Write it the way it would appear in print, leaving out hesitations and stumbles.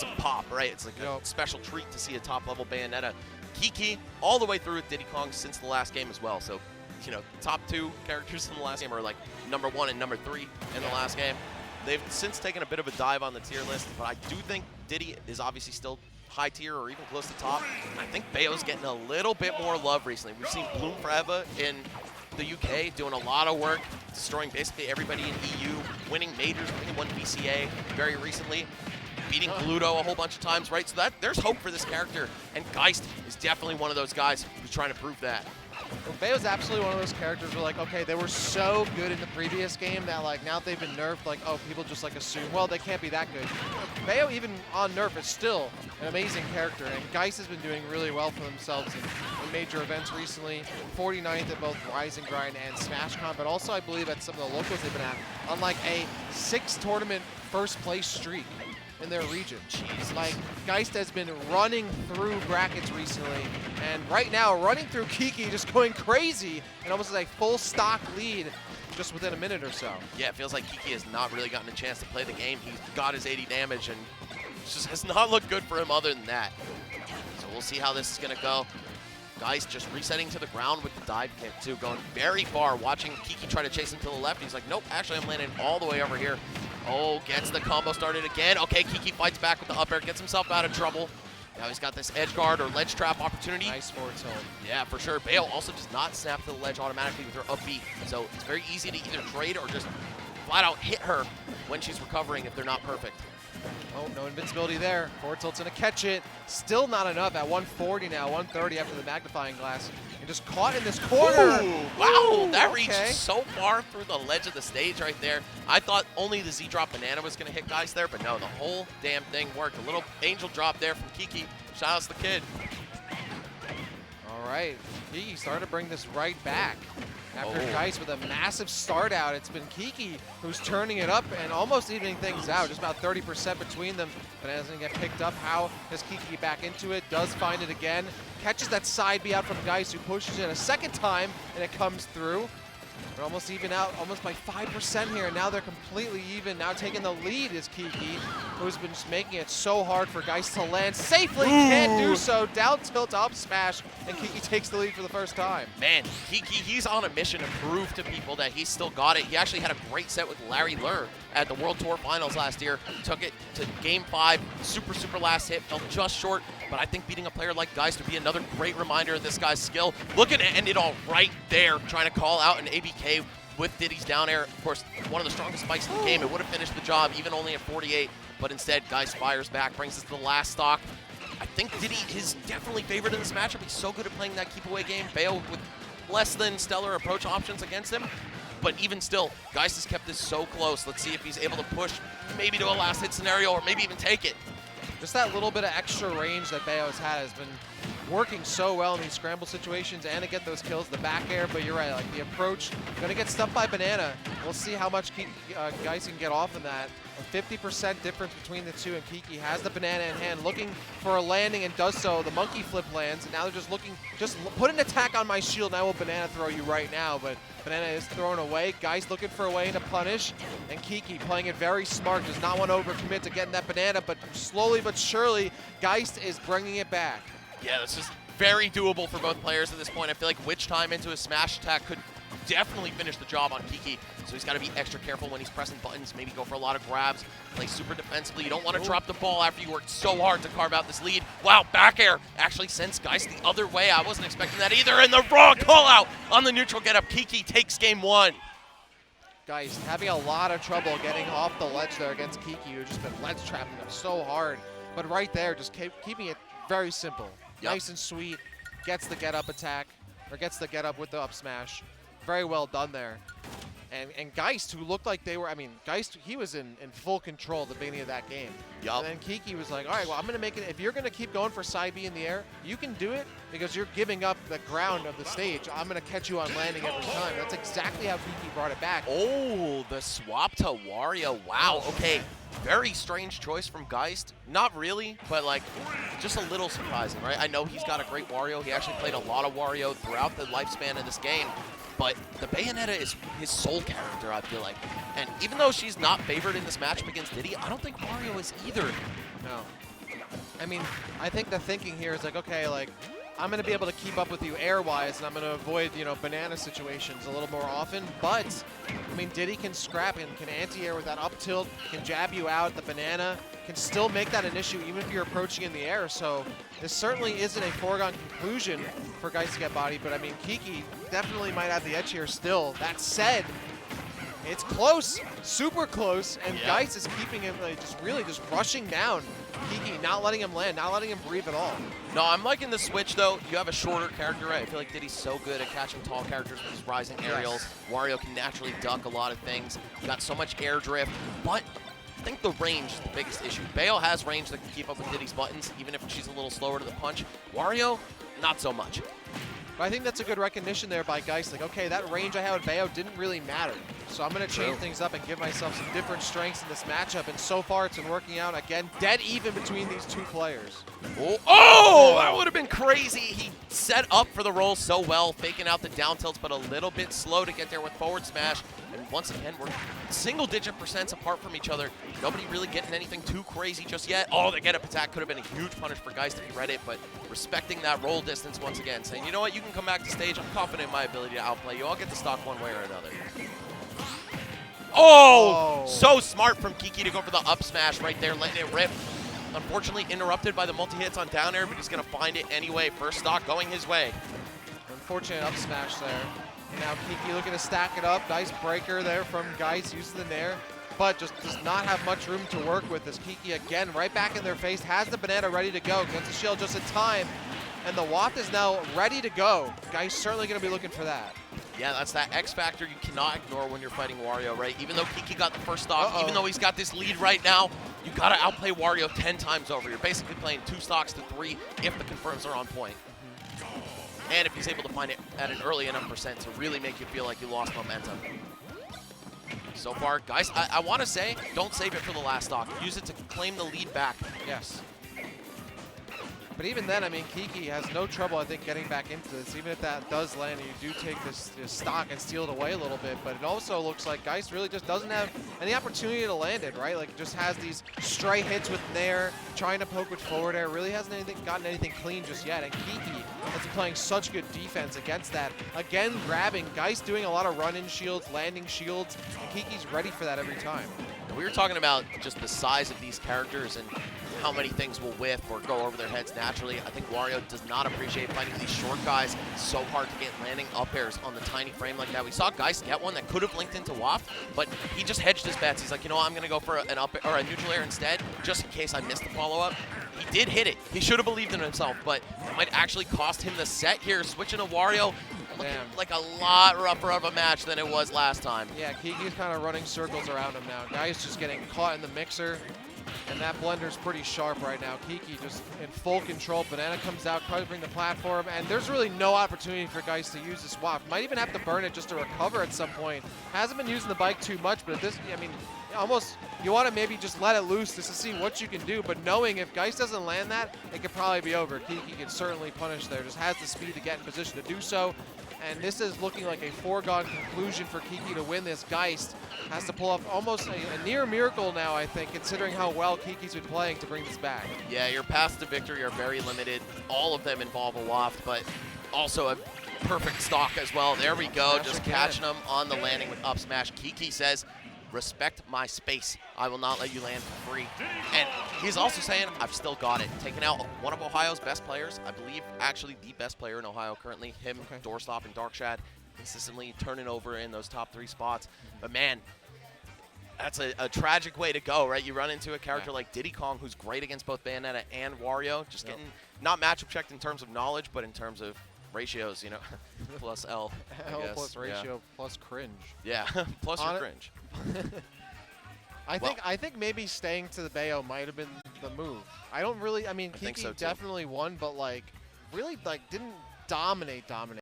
some pop, right? It's like a special treat to see a top-level Bayonetta. Kiki, all the way through with Diddy Kong since the last game as well. So, you know, top 2 characters in the last game are like #1 and #3 in the last game. They've since taken a bit of a dive on the tier list, but I do think Diddy is obviously still high tier or even close to top. I think Bayo's getting a little bit more love recently. We've seen Bloom Forever in the UK doing a lot of work, destroying basically everybody in EU, winning majors. I think he won BCA very recently, beating Gluto a whole bunch of times, right? So there's hope for this character, and Geist is definitely one of those guys who's trying to prove that. Well, Bayo's absolutely one of those characters where, like, okay, they were so good in the previous game that, like, now they've been nerfed, like, oh, people just, like, assume, well, they can't be that good. Bayo, even on nerf, is still an amazing character, and Geist has been doing really well for themselves in major events recently. 49th at both Rise and Grind and SmashCon, but also, I believe, at some of the locals they've been at, on, like, a 6-tournament first-place streak in their region. Jesus. Like, Geist has been running through brackets recently, and right now running through Kiki, just going crazy, and almost like full stock lead just within a minute or so. Yeah, it feels like Kiki has not really gotten a chance to play the game. He's got his 80 damage, and it just has not looked good for him other than that. So we'll see how this is going to go. Geist just resetting to the ground with the dive kick, too, going very far, watching Kiki try to chase him to the left. He's like, nope, actually, I'm landing all the way over here. Oh, gets the combo started again. Okay, Kiki fights back with the up air, gets himself out of trouble. Now he's got this edge guard or ledge trap opportunity. Nice forward tilt. Yeah, for sure. Bayo also does not snap to the ledge automatically with her up B, so it's very easy to either trade or just flat out hit her when she's recovering if they're not perfect. Oh, no invincibility there. Forward tilt's gonna catch it. Still not enough at 140 now, 130 after the magnifying glass. And just caught in this corner. Ooh, wow, Ooh, that okay. reached so far through the ledge of the stage right there. I thought only the Z-drop banana was gonna hit Geist there, but no, the whole damn thing worked. A little angel drop there from Kiki. Shout out to the kid. All right, Kiki starting to bring this right back. After Geist with a massive start out, it's been Kiki who's turning it up and almost evening things out. Just about 30% between them. Banana's gonna get picked up. How does Kiki get back into it? Does find it again. Catches that side B out from Geist, who pushes it a second time, and it comes through. They're almost even out, almost by 5% here. Now they're completely even. Now taking the lead is Kiki, who's been just making it so hard for Geist to land safely. Can't do so. Down tilt, up smash, and Kiki takes the lead for the first time. Man, Kiki, he's on a mission to prove to people that he's still got it. He actually had a great set with Larry Lur at the World Tour Finals last year. Took it to Game 5, super last hit, fell just short. But I think beating a player like Geist would be another great reminder of this guy's skill. Looking to end it all right there, trying to call out an ABK with Diddy's down air. Of course, one of the strongest spikes in the game. It would have finished the job, even only at 48. But instead, Geist fires back, brings us to the last stock. I think Diddy is definitely favored in this matchup. He's so good at playing that keep-away game. Bayo with less than stellar approach options against him. But even still, Geist has kept this so close. Let's see if he's able to push maybe to a last hit scenario or maybe even take it. Just that little bit of extra range that Bayo's had has been working so well in these scramble situations and to get those kills, the back air, but you're right, like the approach, gonna get stumped by Banana. We'll see how much Geist can get off in that. A 50% difference between the two, and Kiki has the banana in hand, looking for a landing and does so. The monkey flip lands, and now they're just looking, just put an attack on my shield, and I will banana throw you right now, but Banana is thrown away. Geist looking for a way to punish, and Kiki playing it very smart, does not want to overcommit to getting that banana, but slowly but surely, Geist is bringing it back. Yeah, this is very doable for both players at this point. I feel like Witch Time into a smash attack could definitely finish the job on Kiki, so he's got to be extra careful when he's pressing buttons, maybe go for a lot of grabs, play super defensively. You don't want to drop the ball after you worked so hard to carve out this lead. Wow, back air actually sends Geist the other way. I wasn't expecting that either, and the raw call out on the neutral get up. Kiki takes game 1. Geist having a lot of trouble getting off the ledge there against Kiki, who's just been ledge trapping them so hard, but right there, just keeping it very simple. Yep. Nice and sweet, gets the get up attack, or gets the get up with the up smash. Very well done there. And Geist, who looked like they were, I mean, Geist, he was in full control at the beginning of that game. Yep. And then Kiki was like, all right, well, I'm going to make it, if you're going to keep going for side B in the air, you can do it because you're giving up the ground of the stage. I'm going to catch you on landing every time. That's exactly how Kiki brought it back. Oh, the swap to Wario. Wow, okay. Very strange choice from Geist. Not really, but like just a little surprising, right? I know he's got a great Wario. He actually played a lot of Wario throughout the lifespan of this game. But the Bayonetta is his sole character, I feel like. And even though she's not favored in this matchup against Diddy, I don't think Wario is either. No. I mean, I think the thinking here is like, okay, like, I'm going to be able to keep up with you air-wise, and I'm going to avoid, you know, banana situations a little more often. But, I mean, Diddy can scrap and can anti-air with that up tilt, can jab you out. The banana can still make that an issue even if you're approaching in the air. So this certainly isn't a foregone conclusion for Geist to get bodied. But, I mean, Kiki definitely might have the edge here still. That said, it's close, super close, and Geist is keeping him, like, just rushing down Kiki, not letting him land, not letting him breathe at all. No, I'm liking the switch, though. You have a shorter character, right? I feel like Diddy's so good at catching tall characters with his rising aerials. Wario can naturally duck a lot of things. You got so much air drift, but I think the range is the biggest issue. Bayo has range that can keep up with Diddy's buttons, even if she's a little slower to the punch. Wario, not so much. But I think that's a good recognition there by Geist. Like, okay, that range I had with Bayo didn't really matter. So I'm going to change things up and give myself some different strengths in this matchup. And so far, it's been working out. Again, dead even between these two players. Oh, that would have been crazy. He set up for the roll so well, faking out the down tilts, but a little bit slow to get there with forward smash. And once again, we're single-digit percents apart from each other. Nobody really getting anything too crazy just yet. Oh, the get-up attack could have been a huge punish for Geist if he read it, but respecting that roll distance once again, saying, you know what, you can come back to stage. I'm confident in my ability to outplay you. I'll get the stock one way or another. Oh, so smart from Kiki to go for the up smash right there, letting it rip. Unfortunately interrupted by the multi-hits on down air, but he's going to find it anyway. First stock going his way. Unfortunate up smash there. Now Kiki looking to stack it up. Nice breaker there from Geist using the nair, but just does not have much room to work with as Kiki again right back in their face, has the banana ready to go. Gets the shield just in time, and the waft is now ready to go. Geist certainly going to be looking for that. Yeah, that's that X factor you cannot ignore when you're fighting Wario, right? Even though Kiki got the first stock, even though he's got this lead right now, you got to outplay Wario 10 times over. You're basically playing 2 stocks to 3 if the confirms are on point. And if he's able to find it at an early enough percent to really make you feel like you lost momentum. So far, guys, I want to say, don't save it for the last stock. Use it to claim the lead back. Yes. But even then, I mean, Kiki has no trouble, I think, getting back into this. Even if that does land and you do take this stock and steal it away a little bit. But it also looks like Geist really just doesn't have any opportunity to land it, right? Like, just has these stray hits with nair, trying to poke with forward air. Really hasn't gotten anything clean just yet. And Kiki has been playing such good defense against that. Again, grabbing. Geist doing a lot of run-in shields, landing shields. And Kiki's ready for that every time. We were talking about just the size of these characters and how many things will whiff or go over their heads naturally. I think Wario does not appreciate fighting these short guys. So hard to get landing up airs on the tiny frame like that. We saw Geist get one that could have linked into Waft, but he just hedged his bets. He's like, you know what, I'm going to go for an up or a neutral air instead, just in case I missed the follow-up. He did hit it. He should have believed in himself, but it might actually cost him the set here. Switching to Wario, looking like a lot rougher of a match than it was last time. Yeah, Kiki's kind of running circles around him now. Geist just getting caught in the mixer. And that blender's pretty sharp right now. Kiki just in full control. Banana comes out, covering the platform, and there's really no opportunity for Geist to use this waft. Might even have to burn it just to recover at some point. Hasn't been using the bike too much, but at this, I mean, almost you want to maybe just let it loose just to see what you can do. But knowing if Geist doesn't land that, it could probably be over. Kiki can certainly punish there. Just has the speed to get in position to do so. And this is looking like a foregone conclusion for Kiki to win this. Geist has to pull off almost a near miracle now, I think, considering how well Kiki's been playing to bring this back. Yeah, your paths to victory are very limited. All of them involve a waft, but also a perfect stock as well. There we go, just catching them on the landing with up smash. Kiki says, respect my space. I will not let you land for free. And he's also saying, I've still got it. Taking out one of Ohio's best players. I believe actually the best player in Ohio currently. Him, Doorstop, and Darkshad consistently turning over in those top 3 spots. But man, that's a tragic way to go, right? You run into a character like Diddy Kong, who's great against both Bayonetta and Wario. Just getting not matchup checked in terms of knowledge, but in terms of ratios, you know, plus L, I guess. Plus ratio, plus cringe. Yeah, plus your cringe. I think maybe staying to the Bayo might have been the move. I don't really, I mean, Kiki definitely won, but like, really like didn't dominate.